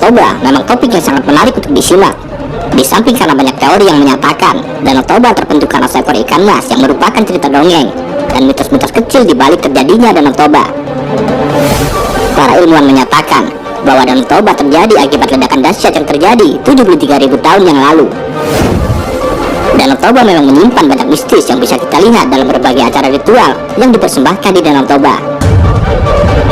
Toba memang topik yang sangat menarik untuk disimak. Di samping karena banyak teori yang menyatakan Danau Toba terbentuk karena seekor ikan mas yang merupakan cerita dongeng dan mitos-mitos kecil di balik terjadinya Danau Toba. Para ilmuwan menyatakan bahwa Danau Toba terjadi akibat ledakan dahsyat yang terjadi 73.000 tahun yang lalu. Danau Toba memang menyimpan banyak mistis yang bisa kita lihat dalam berbagai acara ritual yang dipersembahkan di Danau Toba.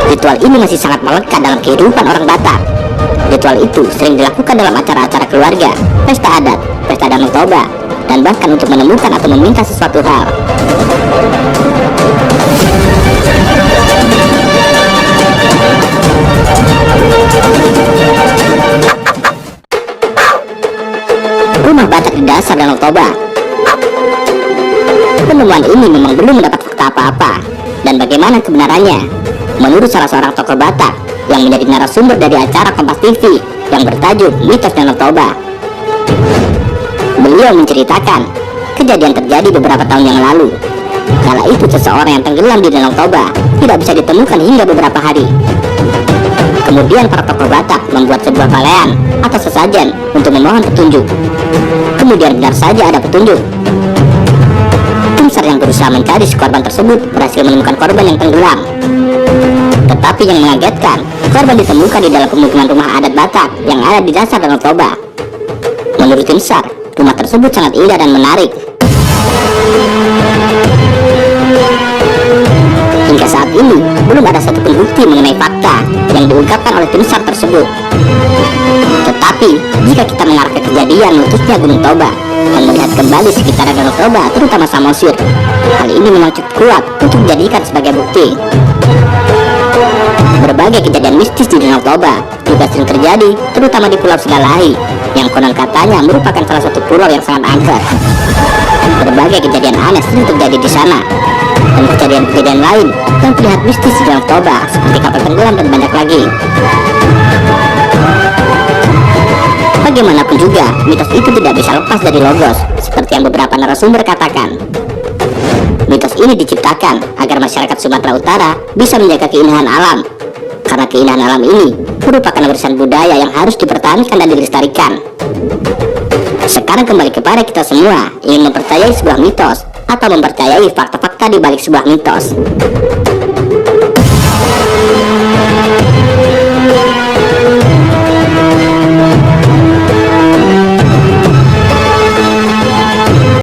Ritual ini masih sangat melekat dalam kehidupan orang Batak. Ritual itu sering dilakukan dalam acara-acara keluarga, pesta adat, pesta Danau Toba, dan bahkan untuk menemukan atau meminta sesuatu hal. Rumah Batak di dasar Danau Toba. Penemuan ini memang belum mendapat fakta apa-apa. Dan bagaimana kebenarannya? Menurut salah seorang tokoh Batak yang menjadi narasumber dari acara Kompas TV yang bertajuk Mitos Danau Toba, beliau menceritakan kejadian terjadi beberapa tahun yang lalu. Kala itu seseorang yang tenggelam di Danau Toba tidak bisa ditemukan hingga beberapa hari. Kemudian para tokoh Batak membuat sebuah palean atau sesajen untuk memohon petunjuk. Kemudian benar saja ada petunjuk. Tim SAR yang berusaha mencari si korban tersebut berhasil menemukan korban yang tenggelam. Tetapi yang mengagetkan, korban ditemukan di dalam pemukiman rumah adat Batak yang ada di dasar Danau Toba. Menurut tim SAR, rumah tersebut sangat indah dan menarik. Hingga saat ini, belum ada satupun bukti mengenai fakta yang diungkapkan oleh tim SAR tersebut. Tetapi, jika kita mengarah ke kejadian meletusnya Gunung Toba dan melihat kembali sekitaran Danau Toba, terutama Samosir, hal ini memang cukup kuat untuk dijadikan sebagai bukti. Berbagai kejadian mistis di Danau Toba juga sering terjadi, terutama di Pulau Sigalahi, yang konon katanya merupakan salah satu pulau yang sangat angker. Berbagai kejadian aneh sering terjadi di sana, dan kejadian-kejadian lain yang terlihat mistis di Danau Toba seperti kapal tenggelam dan banyak lagi. Bagaimanapun juga, mitos itu tidak bisa lepas dari logos, seperti yang beberapa narasumber katakan. Mitos ini diciptakan agar masyarakat Sumatera Utara bisa menjaga keindahan alam, karena keindahan alam ini merupakan warisan budaya yang harus dipertahankan dan dilestarikan. Sekarang kembali kepada kita semua, ingin mempercayai sebuah mitos atau mempercayai fakta-fakta di balik sebuah mitos.